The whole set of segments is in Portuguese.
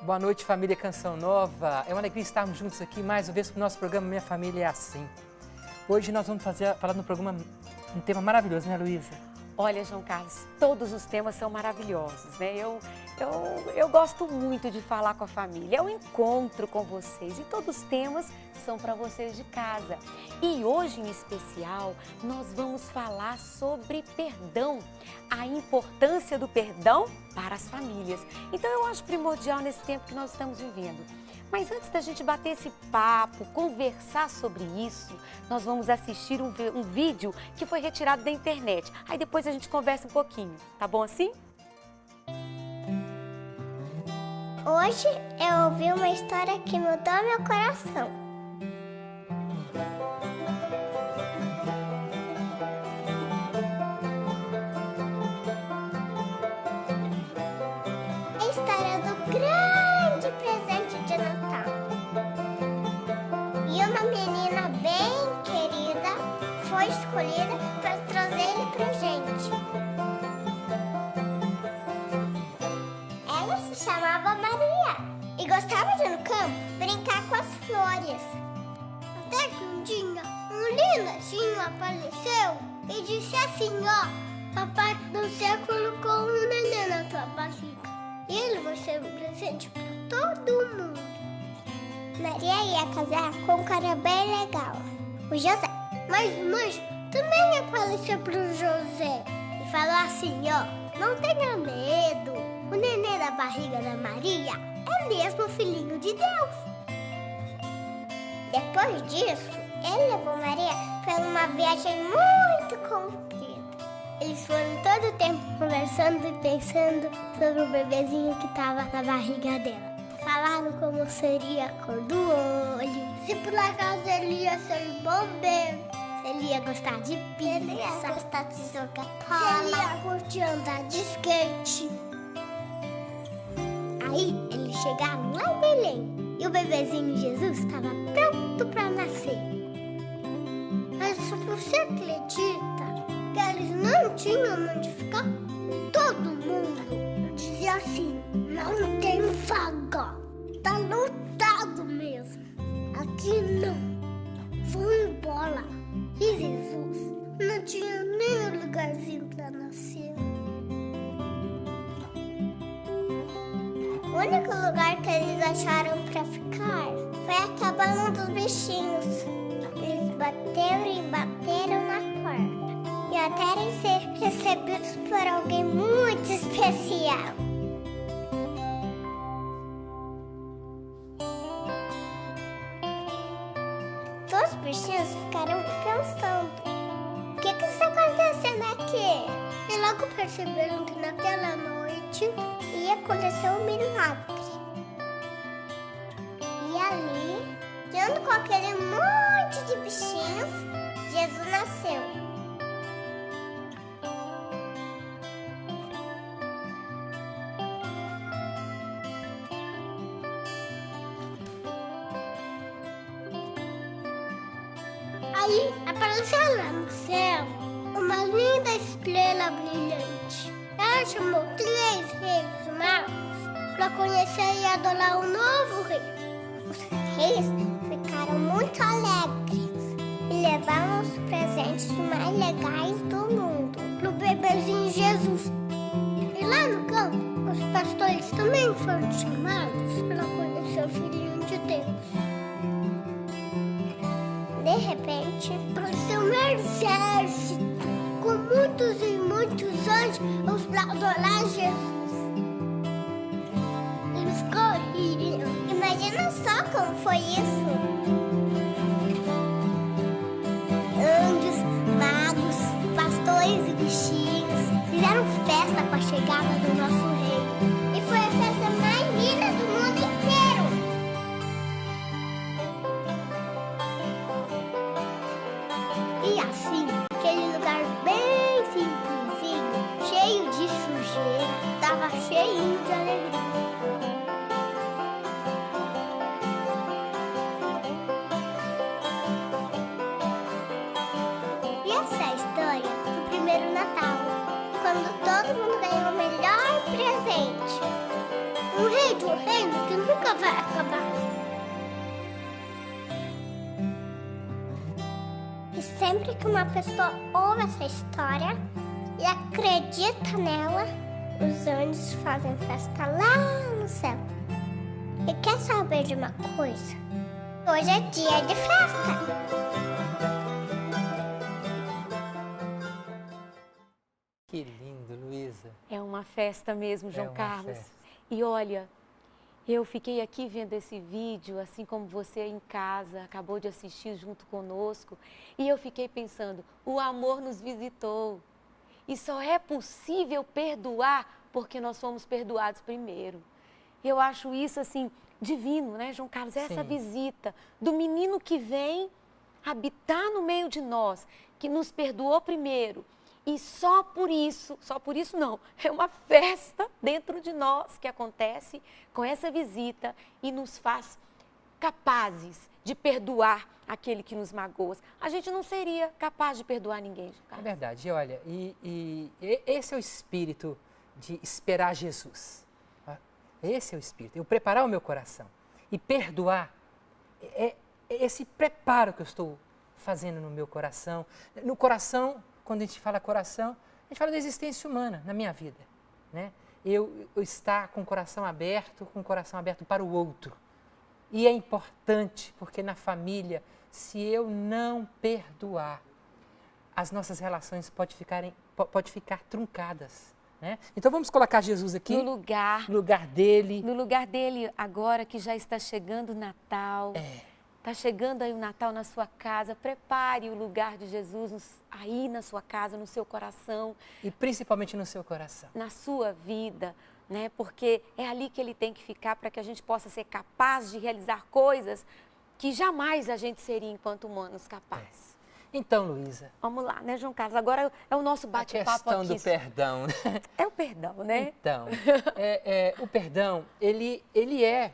Boa noite, família Canção Nova. É uma alegria estarmos juntos aqui mais uma vez para o nosso programa Minha Família é Assim. Hoje nós vamos falar no programa um tema maravilhoso, né, Luísa? Olha, João Carlos, todos os temas são maravilhosos, né? Eu gosto muito de falar com a família, é um encontro com vocês e todos os temas são para vocês de casa. E hoje, em especial, nós vamos falar sobre perdão, a importância do perdão para as famílias. Então, eu acho primordial nesse tempo que nós estamos vivendo. Mas antes da gente bater esse papo, conversar sobre isso, nós vamos assistir um vídeo que foi retirado da internet. Aí depois a gente conversa um pouquinho, tá bom assim? Hoje eu ouvi uma história que mudou meu coração. É a história do grande presente de Natal. E uma menina bem querida foi escolhida para trazer ele pra gente. Ela se chamava Maria e gostava de ir no campo brincar com as flores. Até que um dia, um lindozinho apareceu e disse assim, papai do céu colocou um neném na tua barriga. E ele vai ser um presente para todo mundo. Maria ia casar com um cara bem legal, o José. Mas o anjo também apareceu para o José e falou assim, não tenha medo. O neném da barriga da Maria é mesmo o filhinho de Deus. Depois disso, ele levou Maria para uma viagem muito comprida. Eles foram todo o tempo conversando e pensando sobre o bebezinho que estava na barriga dela. Falaram como seria a cor do olho, se por acaso ele ia ser bombeiro, se ele ia gostar de pizza, ele ia gostar de jogar bola, se ele ia curtir andar de skate. Aí eles chegaram lá em Belém e o bebezinho Jesus estava pronto para nascer. Mas você acredita que eles não tinham onde ficar? Todo mundo dizia assim, não tem vaga, tá lotado mesmo. Aqui não, vão embora. E Jesus não tinha nem um lugarzinho para nascer. O único lugar que eles acharam para ficar foi a cabana dos bichinhos. Eles bateram e bateram na porta e até ser recebidos por alguém muito especial. Todos os bichinhos ficaram pensando, o que está acontecendo aqui? E logo perceberam que naquela noite ia acontecer um milagre. E ali, junto com aquele monte de bichinhos, Jesus nasceu. Aí apareceu lá no céu uma linda estrela brilhante. Ela chamou 3 reis magos para conhecer e adorar o novo rei. Os reis ficaram muito alegres e levaram os presentes mais legais do mundo pro bebezinho Jesus. E lá no campo, os pastores também foram chamados para conhecer o filhinho de Deus. De repente, apareceu um exército com muitos e muitos anjos para adorar Jesus. Eles corriam. Imagina só como foi isso. Anjos, magos, pastores e bichinhos fizeram festa com a chegada do nosso rei. E foi a festa mais linda do mundo inteiro. E assim, aquele lugar bem simplesinho, cheio de sujeira, estava cheinho de alegria. reino que nunca vai acabar. E sempre que uma pessoa ouve essa história e acredita nela, os anjos fazem festa lá no céu. E quer saber de uma coisa? Hoje é dia de festa. Que lindo, Luísa. É uma festa mesmo, João uma Carlos. festa. E olha, eu fiquei aqui vendo esse vídeo, assim como você em casa, acabou de assistir junto conosco, e eu fiquei pensando, o amor nos visitou. E só é possível perdoar porque nós fomos perdoados primeiro. Eu acho isso, assim, divino, né, João Carlos? Essa Sim. visita do menino que vem habitar no meio de nós, que nos perdoou primeiro. E só por isso não, é uma festa dentro de nós que acontece com essa visita e nos faz capazes de perdoar aquele que nos magoa. A gente não seria capaz de perdoar ninguém, É Carlos. verdade, e olha, esse é o espírito de esperar Jesus. Tá? Esse é o espírito, eu preparar o meu coração e perdoar, é esse preparo que eu estou fazendo no meu coração. No coração, quando a gente fala coração, a gente fala da existência humana na minha vida, né? Eu estar com o coração aberto para o outro. E é importante, porque na família, se eu não perdoar, as nossas relações podem ficar truncadas, né? Então vamos colocar Jesus aqui No lugar dele. No lugar dele, agora que já está chegando o Natal. Está chegando aí o Natal na sua casa, prepare o lugar de Jesus aí na sua casa, no seu coração. E principalmente no seu coração. Na sua vida, né? Porque é ali que ele tem que ficar para que a gente possa ser capaz de realizar coisas que jamais a gente seria enquanto humanos capazes. Então, Luísa, Vamos lá, né, João Carlos? Agora é o nosso a bate-papo questão aqui. do perdão, né? É o perdão, né? Então, o perdão, ele é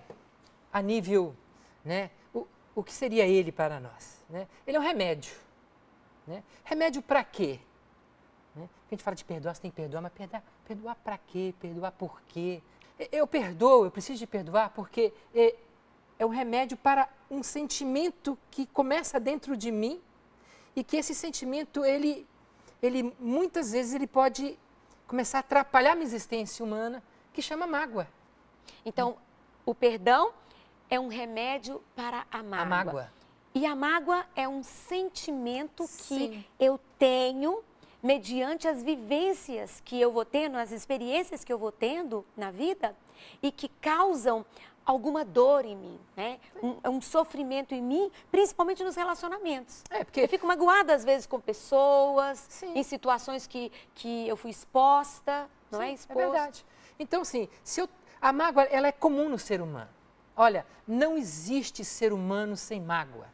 a nível, né? O que seria ele para nós? Né? Ele é um remédio. Né? Remédio para quê? Né? A gente fala de perdoar, você tem que perdoar, mas perdoar para quê? Perdoar por quê? Eu perdoo, eu preciso de perdoar porque é um remédio para um sentimento que começa dentro de mim e que esse sentimento, ele muitas vezes ele pode começar a atrapalhar a minha existência humana, que chama mágoa. Então, o perdão é um remédio para a mágoa. A mágoa. E a mágoa é um sentimento que Sim. eu tenho mediante as vivências que eu vou tendo, as experiências que eu vou tendo na vida e que causam alguma dor em mim, né? Um sofrimento em mim, principalmente nos relacionamentos. Porque Eu fico magoada às vezes com pessoas, Sim. em situações que eu fui exposta, não é? Sim, Exposto. é verdade. Então, assim, a mágoa ela é comum no ser humano. Olha, não existe ser humano sem mágoa,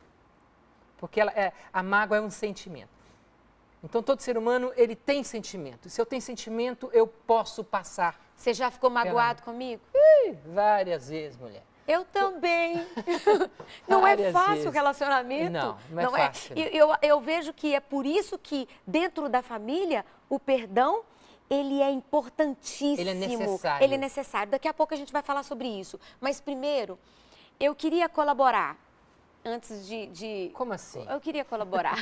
porque a mágoa é um sentimento. Então, todo ser humano, ele tem sentimento. Se eu tenho sentimento, eu posso passar. Você já ficou magoado comigo? Várias vezes, mulher. Eu também. Não é Várias fácil o vezes. relacionamento. Não é fácil. E eu vejo que é por isso que dentro da família o perdão ele é importantíssimo. Ele é necessário. Ele é necessário. Daqui a pouco a gente vai falar sobre isso. Mas primeiro, eu queria colaborar. Antes de... Como assim? Eu queria colaborar.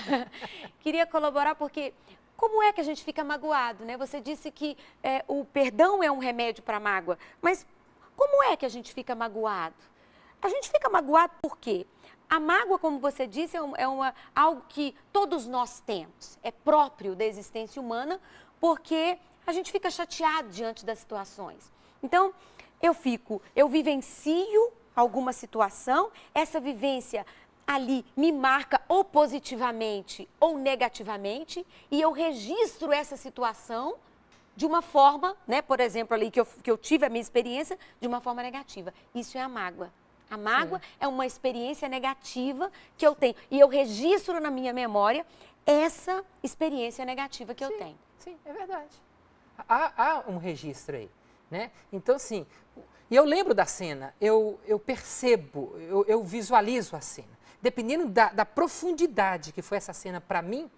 Queria colaborar porque como é que a gente fica magoado, né? Você disse que o perdão é um remédio para a mágoa. Mas como é que a gente fica magoado? A gente fica magoado por quê? A mágoa, como você disse, algo que todos nós temos. É próprio da existência humana porque a gente fica chateado diante das situações. Então, eu vivencio alguma situação, essa vivência ali me marca ou positivamente ou negativamente e eu registro essa situação de uma forma, né, por exemplo, ali que eu tive a minha experiência, de uma forma negativa. Isso é a mágoa. A mágoa é uma experiência negativa que eu tenho e eu registro na minha memória essa experiência negativa que eu tenho. Sim, é verdade. Há um registro aí, né? Então, assim, e eu lembro da cena, eu percebo, eu visualizo a cena. Dependendo da profundidade que foi essa cena para mim,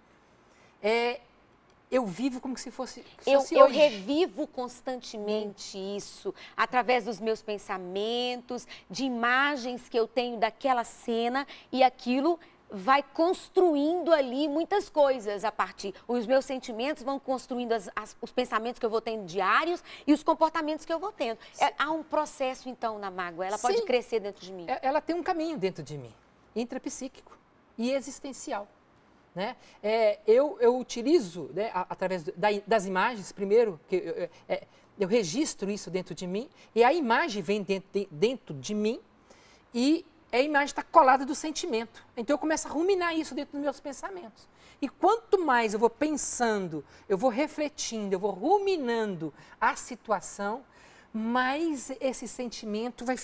eu vivo como se fosse Eu hoje. revivo constantemente isso, através dos meus pensamentos, de imagens que eu tenho daquela cena, e aquilo vai construindo ali muitas coisas a partir. Os meus sentimentos vão construindo os pensamentos que eu vou tendo diários e os comportamentos que eu vou tendo. Há um processo, então, na mágoa. Ela pode Sim. crescer dentro de mim. Ela tem um caminho dentro de mim, intrapsíquico e existencial. Né? Eu utilizo, né, através das imagens, primeiro, que eu registro isso dentro de mim, e a imagem vem dentro de mim, e a imagem está colada do sentimento. Então eu começo a ruminar isso dentro dos meus pensamentos. E quanto mais eu vou pensando, eu vou refletindo, eu vou ruminando a situação, mais esse sentimento vai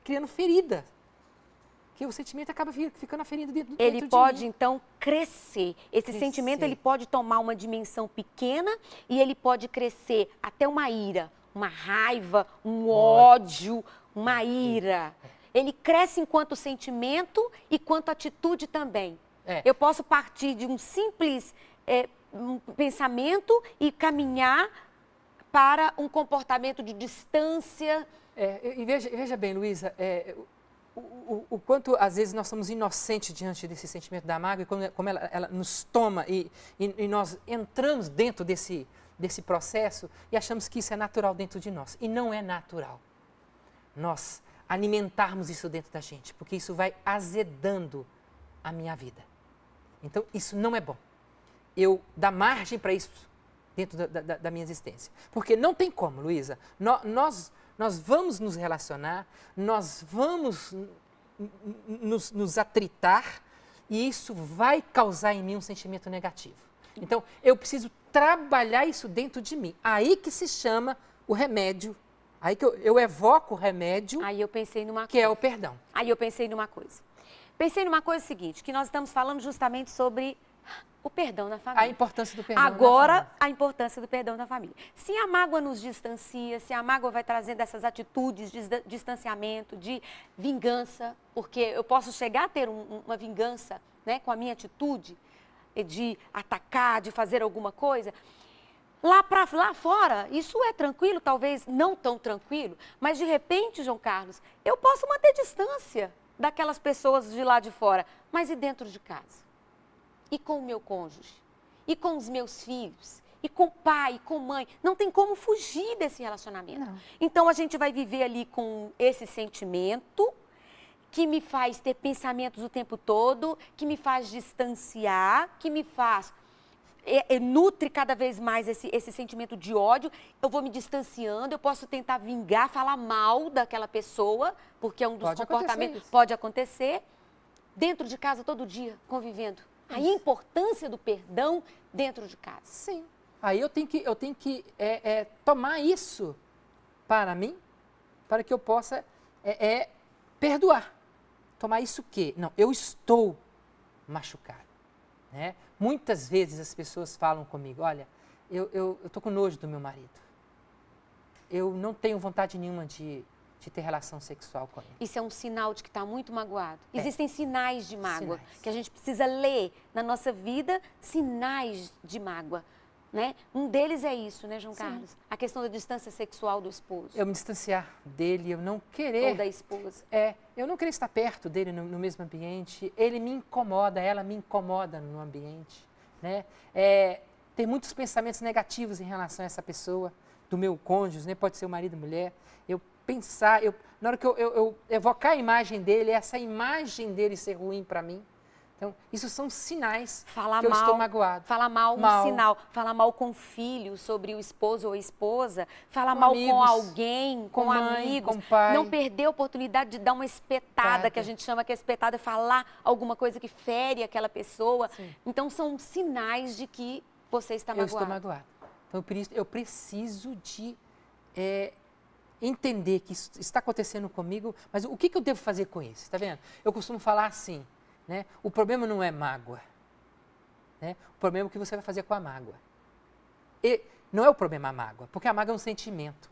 criando ferida. Que o sentimento acaba ficando a ferida dentro de mim. Ele pode, então, crescer. Esse sentimento, ele pode tomar uma dimensão pequena e ele pode crescer até uma ira, uma raiva, um ódio, uma ira. Ele cresce enquanto sentimento e quanto atitude também. Eu posso partir de um simples um pensamento e caminhar para um comportamento de distância. E veja bem, Luísa, o quanto às vezes nós somos inocentes diante desse sentimento da mágoa, e como ela nos toma e nós entramos dentro desse processo e achamos que isso é natural dentro de nós. E não é natural nós alimentarmos isso dentro da gente, porque isso vai azedando a minha vida. Então, isso não é bom. Eu dar margem para isso dentro da minha existência. Porque não tem como, Luísa, nós vamos nos relacionar, nós vamos nos atritar e isso vai causar em mim um sentimento negativo. Então, eu preciso trabalhar isso dentro de mim. Aí que se chama o remédio, aí que eu evoco o remédio, Aí eu pensei numa que é o perdão. Aí eu pensei numa coisa. Pensei numa coisa seguinte, que nós estamos falando justamente sobre o perdão na família. A importância do perdão na Agora, família. a importância do perdão na família. Se a mágoa nos distancia, se a mágoa vai trazendo essas atitudes de distanciamento, de vingança, porque eu posso chegar a ter uma vingança, né, com a minha atitude de atacar, de fazer alguma coisa. Lá fora, isso é tranquilo, talvez não tão tranquilo, mas de repente, João Carlos, eu posso manter distância daquelas pessoas de lá de fora, mas e dentro de casa? E com o meu cônjuge? E com os meus filhos? E com o pai, com mãe? Não tem como fugir desse relacionamento. Não. Então, a gente vai viver ali com esse sentimento que me faz ter pensamentos o tempo todo, que me faz distanciar, que me faz... nutre cada vez mais esse sentimento de ódio. Eu vou me distanciando, eu posso tentar vingar, falar mal daquela pessoa, porque é um dos comportamentos. Pode acontecer. Dentro de casa, todo dia, convivendo. A importância do perdão dentro de casa. Sim. Aí eu tenho que tomar isso para mim, para que eu possa perdoar. Tomar isso o quê? Não, eu estou machucado. Né? Muitas vezes as pessoas falam comigo, olha, eu estou com nojo do meu marido. Eu não tenho vontade nenhuma de ter relação sexual com ele. Isso é um sinal de que está muito magoado. Existem sinais de mágoa, Sinais. que a gente precisa ler na nossa vida, sinais de mágoa. Né? Um deles é isso, né, João Carlos? A questão da distância sexual do esposo. Eu me distanciar dele, eu não querer... Ou da esposa. Eu não querer estar perto dele no mesmo ambiente. Ele me incomoda, ela me incomoda no ambiente. Né? Tem muitos pensamentos negativos em relação a essa pessoa, do meu cônjuge, né? Pode ser o marido e mulher. Eu pensar, na hora que eu evocar a imagem dele, essa imagem dele ser ruim para mim. Então, isso são sinais que eu estou magoado. Falar mal, um sinal. Falar mal com o filho, sobre o esposo ou a esposa. Falar mal amigos, com alguém, com mãe, amigos. com pai. Não perder a oportunidade de dar uma espetada, que a gente chama que a espetada é falar alguma coisa que fere aquela pessoa. Sim. Então, são sinais de que você está magoado. Eu estou magoado. Então, eu preciso de entender que isso está acontecendo comigo, mas o que eu devo fazer com isso? Está vendo? Eu costumo falar assim, né? O problema não é mágoa. Né? O problema é o que você vai fazer com a mágoa. E não é o problema a mágoa, porque a mágoa é um sentimento.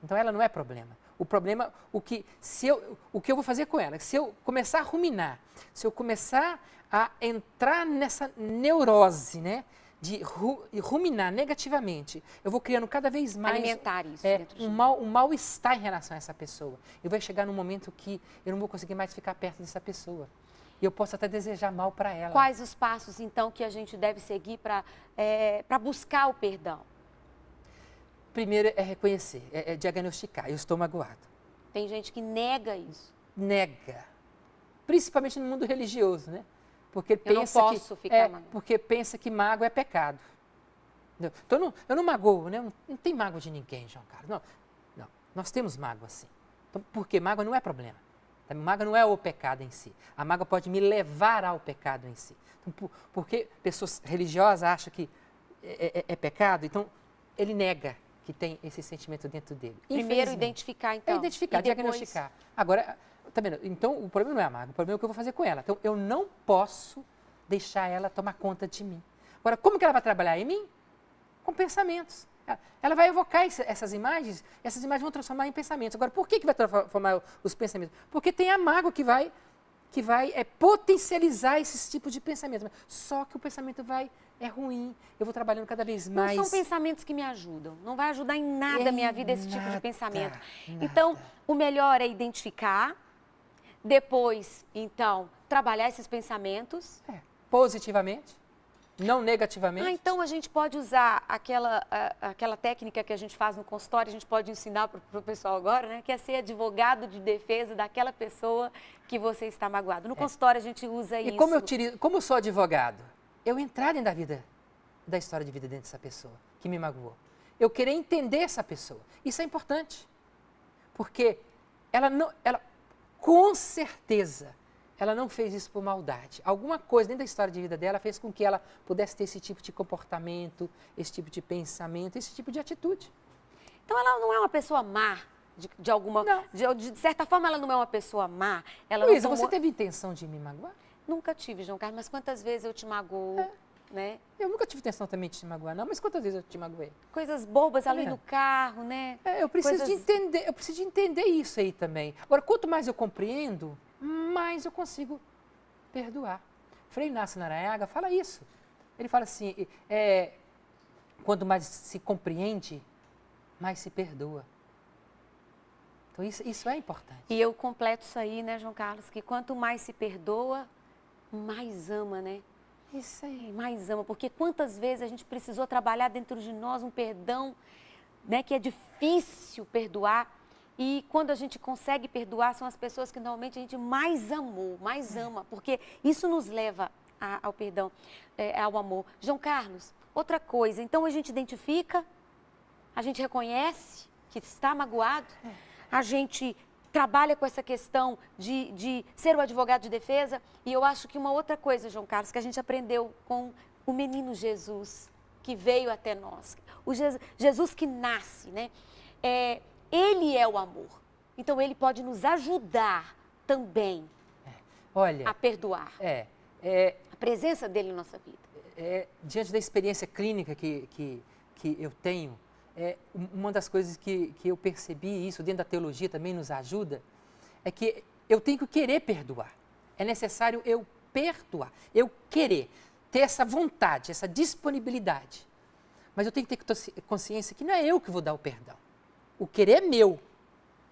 Então, ela não é problema. O problema, o que eu vou fazer com ela? Se eu começar a ruminar, se eu começar a entrar nessa neurose, né? de ruminar negativamente, eu vou criando cada vez mais alimentar isso dentro de mim. um mal-estar em relação a essa pessoa. E vai chegar num momento que eu não vou conseguir mais ficar perto dessa pessoa. E eu posso até desejar mal para ela. Quais os passos, então, que a gente deve seguir para buscar o perdão? Primeiro é reconhecer, é diagnosticar. Eu estou magoado. Tem gente que nega isso. Nega. Principalmente no mundo religioso, né? Porque Eu pensa não posso ficar magoado. porque pensa que mágoa é pecado. Então, eu não magoo, né? Não tem mágoa de ninguém, João Carlos. Não. Nós temos mágoa, sim. Então, porque mágoa não é problema. A mágoa não é o pecado em si. A mágoa pode me levar ao pecado em si. Então, porque pessoas religiosas acham que é pecado, então ele nega que tem esse sentimento dentro dele. Primeiro identificar, então. Identificar, diagnosticar. Agora, tá vendo? Então, o problema não é a mágoa, o problema é o que eu vou fazer com ela. Então, eu não posso deixar ela tomar conta de mim. Agora, como que ela vai trabalhar em mim? Com pensamentos. Ela vai evocar essas imagens vão transformar em pensamentos. Agora, por que vai transformar os pensamentos? Porque tem a mágoa que vai potencializar esses tipos de pensamentos. Só que o pensamento é ruim, eu vou trabalhando cada vez mais. Não são pensamentos que me ajudam, não vai ajudar em nada a minha vida esse tipo de pensamento. Nada. Então, o melhor é identificar, depois, então, trabalhar esses pensamentos. Positivamente. Não negativamente. Então a gente pode usar aquela técnica que a gente faz no consultório, a gente pode ensinar para o pessoal agora, né? Que é ser advogado de defesa daquela pessoa que você está magoado. No consultório a gente usa isso. E como eu sou advogado, eu entrar dentro da história de vida dentro dessa pessoa que me magoou. Eu querer entender essa pessoa. Isso é importante. Porque ela com certeza, ela não fez isso por maldade. Alguma coisa dentro da história de vida dela fez com que ela pudesse ter esse tipo de comportamento, esse tipo de pensamento, esse tipo de atitude. Então ela não é uma pessoa má, de alguma... Não. De certa forma ela não é uma pessoa má. Luísa, você teve intenção de me magoar? Nunca tive, João Carlos, mas quantas vezes eu te magoo, né? Eu nunca tive intenção também de te magoar, não, mas quantas vezes eu te magoei? Coisas bobas ali no carro, né? Eu preciso de entender isso aí também. Agora, quanto mais eu compreendo, mais eu consigo perdoar. Frei Inácio Narayaga fala isso. Ele fala assim, quanto mais se compreende, mais se perdoa. Então, isso é importante. E eu completo isso aí, né, João Carlos, que quanto mais se perdoa, mais ama, né? Isso aí. Mais ama, porque quantas vezes a gente precisou trabalhar dentro de nós um perdão, né, que é difícil perdoar. E quando a gente consegue perdoar, são as pessoas que normalmente a gente mais amou, mais ama, porque isso nos leva ao perdão, ao amor. João Carlos, outra coisa, então a gente identifica, a gente reconhece que está magoado, a gente trabalha com essa questão de ser o advogado de defesa. E eu acho que uma outra coisa, João Carlos, que a gente aprendeu com o menino Jesus, que veio até nós, o Jesus que nasce, né? Ele é o amor. Então, ele pode nos ajudar também a perdoar. A presença dele em nossa vida. Diante da experiência clínica que eu tenho, uma das coisas que eu percebi, isso dentro da teologia também nos ajuda, é que eu tenho que querer perdoar. É necessário eu perdoar, eu querer, ter essa vontade, essa disponibilidade. Mas eu tenho que ter consciência que não é eu que vou dar o perdão. O querer é meu.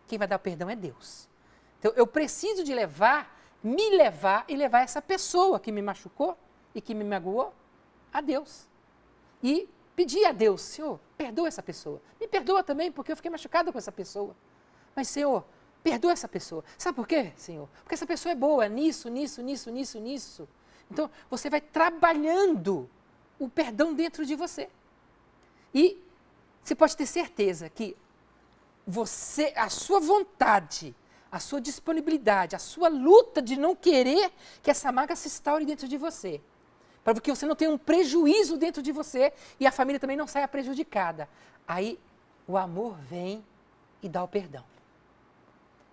Quem vai dar o perdão é Deus. Então, eu preciso de me levar e levar essa pessoa que me machucou e que me magoou a Deus. E pedir a Deus, Senhor, perdoa essa pessoa. Me perdoa também, porque eu fiquei machucada com essa pessoa. Mas, Senhor, perdoa essa pessoa. Sabe por quê, Senhor? Porque essa pessoa é boa nisso. Então, você vai trabalhando o perdão dentro de você. E você pode ter certeza que a sua vontade, a sua disponibilidade, a sua luta de não querer que essa mágoa se instaure dentro de você, para que você não tenha um prejuízo dentro de você e a família também não saia prejudicada. Aí o amor vem e dá o perdão.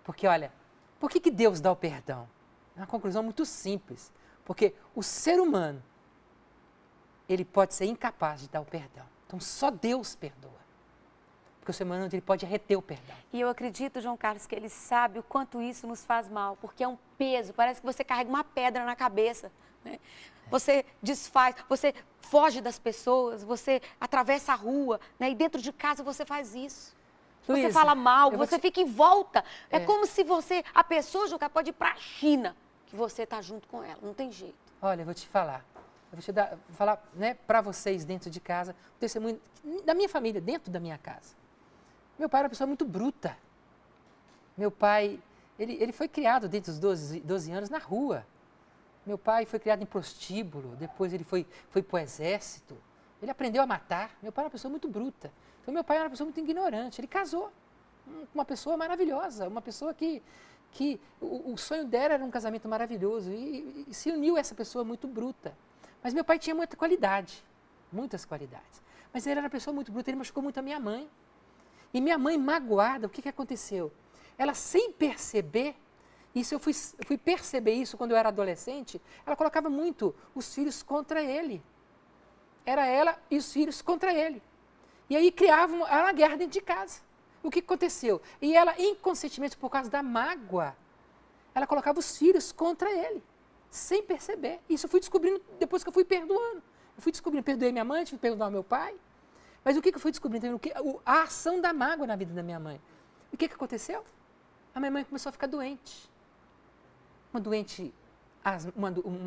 Porque olha, por que Deus dá o perdão? É uma conclusão muito simples. Porque o ser humano, ele pode ser incapaz de dar o perdão. Então só Deus perdoa. Porque o ser humano ele pode reter o perdão. E eu acredito, João Carlos, que ele sabe o quanto isso nos faz mal, porque é um peso, parece que você carrega uma pedra na cabeça, né? Você desfaz, você foge das pessoas, você atravessa a rua, né? E dentro de casa você faz isso. Luísa, você fala mal, você te... fica em volta. É como se a pessoa, João Carlos, pode ir para a China, que você está junto com ela, não tem jeito. Olha, eu vou te falar. Eu vou falar, né, para vocês dentro de casa, um testemunho da minha família, dentro da minha casa. Meu pai era uma pessoa muito bruta. Meu pai, ele foi criado dentro dos 12 anos na rua. Meu pai foi criado em prostíbulo, depois ele foi para o exército. Ele aprendeu a matar. Meu pai era uma pessoa muito bruta. Então, meu pai era uma pessoa muito ignorante. Ele casou com uma pessoa maravilhosa, uma pessoa que o sonho dela era um casamento maravilhoso e se uniu a essa pessoa muito bruta. Mas meu pai tinha muita qualidade, muitas qualidades. Mas ele era uma pessoa muito bruta, ele machucou muito a minha mãe. E minha mãe, magoada, o que aconteceu? Ela, sem perceber, eu fui perceber isso quando eu era adolescente, ela colocava muito os filhos contra ele. Era ela e os filhos contra ele. E aí criavam uma guerra dentro de casa. O que aconteceu? E ela, inconscientemente, por causa da mágoa, ela colocava os filhos contra ele, sem perceber. Isso eu fui descobrindo depois que eu fui perdoando. Eu fui descobrindo, perdoei minha mãe, tive que perdoar meu pai. Mas o que eu fui descobrindo? A ação da mágoa na vida da minha mãe. O que aconteceu? A minha mãe começou a ficar doente. Uma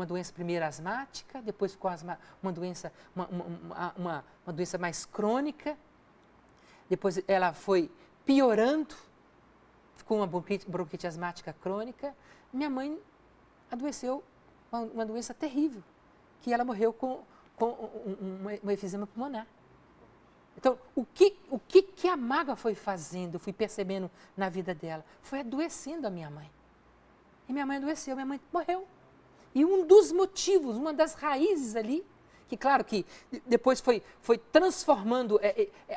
doença primeiro asmática, depois ficou uma doença mais crônica. Depois ela foi piorando, ficou uma bronquite asmática crônica. Minha mãe adoeceu uma doença terrível, que ela morreu com um efizema pulmonar. Então, o que a mágoa foi fazendo, eu fui percebendo na vida dela, foi adoecendo a minha mãe. E minha mãe adoeceu, minha mãe morreu. E um dos motivos, uma das raízes ali, que claro que depois foi transformando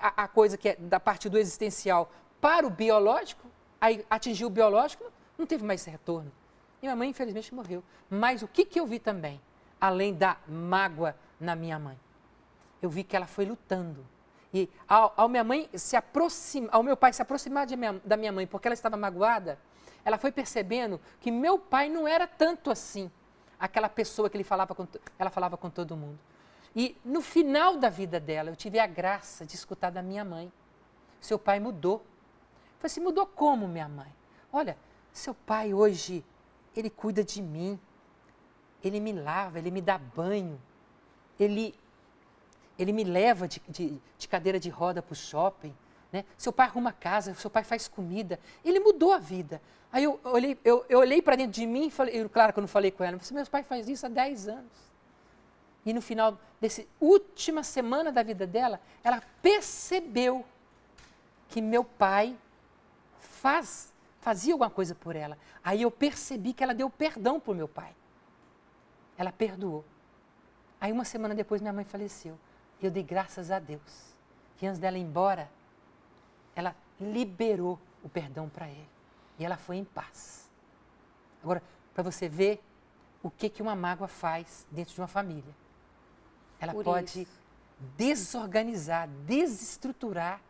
a coisa que é da parte do existencial para o biológico, aí atingiu o biológico, não teve mais esse retorno. E minha mãe, infelizmente, morreu. Mas o que eu vi também, além da mágoa na minha mãe? Eu vi que ela foi lutando. E ao meu pai se aproximar da minha mãe, porque ela estava magoada, ela foi percebendo que meu pai não era tanto assim, aquela pessoa que ela falava com todo mundo. E no final da vida dela, eu tive a graça de escutar da minha mãe. Seu pai mudou. Eu falei assim, mudou como, minha mãe? Olha, seu pai hoje, ele cuida de mim, ele me lava, ele me dá banho, ele me leva de cadeira de roda para o shopping, né? Seu pai arruma casa, seu pai faz comida, ele mudou a vida. Aí eu olhei para dentro de mim e falei, claro que eu não falei com ela, mas meu pai faz isso há 10 anos. E no final dessa última semana da vida dela, ela percebeu que meu pai fazia alguma coisa por ela. Aí eu percebi que ela deu perdão para o meu pai. Ela perdoou. Aí uma semana depois minha mãe faleceu. Eu dei graças a Deus que antes dela ir embora, ela liberou o perdão para ele. E ela foi em paz. Agora, para você ver o que uma mágoa faz dentro de uma família. Ela pode desorganizar, desestruturar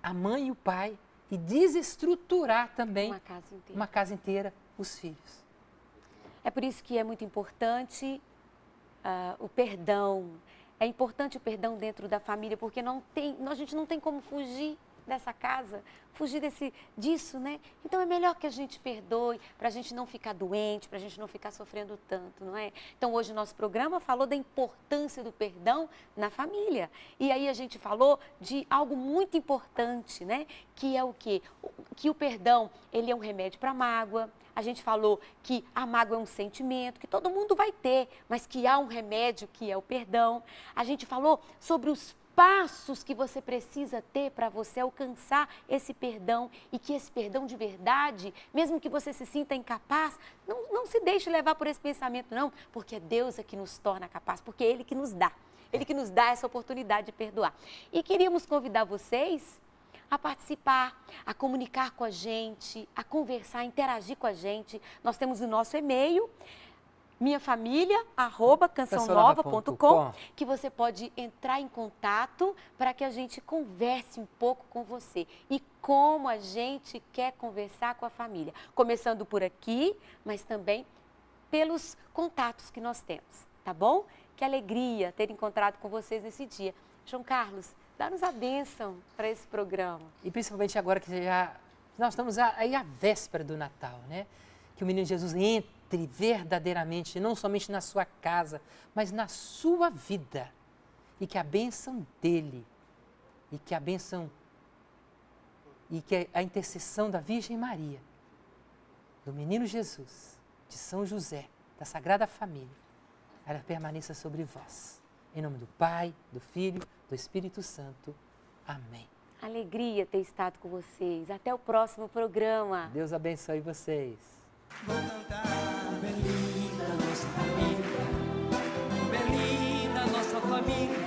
a mãe e o pai e desestruturar também uma casa inteira, os filhos. É por isso que é muito importante o perdão. É importante o perdão dentro da família, porque a gente não tem como fugir dessa casa, fugir disso, né? Então é melhor que a gente perdoe, para a gente não ficar doente, para a gente não ficar sofrendo tanto, não é? Então hoje o nosso programa falou da importância do perdão na família. E aí a gente falou de algo muito importante, né? Que é o quê? Que o perdão, ele é um remédio para a mágoa. A gente falou que a mágoa é um sentimento que todo mundo vai ter, mas que há um remédio que é o perdão. A gente falou sobre os passos que você precisa ter para você alcançar esse perdão e que esse perdão de verdade, mesmo que você se sinta incapaz, não se deixe levar por esse pensamento não, porque é Deus que nos torna capaz, porque é Ele que nos dá. Ele que nos dá essa oportunidade de perdoar. E queríamos convidar vocês a participar, a comunicar com a gente, a conversar, a interagir com a gente. Nós temos o nosso e-mail, minhafamilia@cançãonova.com, que você pode entrar em contato para que a gente converse um pouco com você. E como a gente quer conversar com a família. Começando por aqui, mas também pelos contatos que nós temos, tá bom? Que alegria ter encontrado com vocês nesse dia. João Carlos, dá-nos a bênção para esse programa. E principalmente agora que nós estamos aí à véspera do Natal, né? Que o menino Jesus entre verdadeiramente, não somente na sua casa, mas na sua vida. E que a bênção dele, e que a intercessão da Virgem Maria, do menino Jesus, de São José, da Sagrada Família, ela permaneça sobre vós. Em nome do Pai, do Filho, do Espírito Santo. Amém. Alegria ter estado com vocês. Até o próximo programa. Deus abençoe vocês. Vou cantar Belina, nossa família, Belina, nossa família.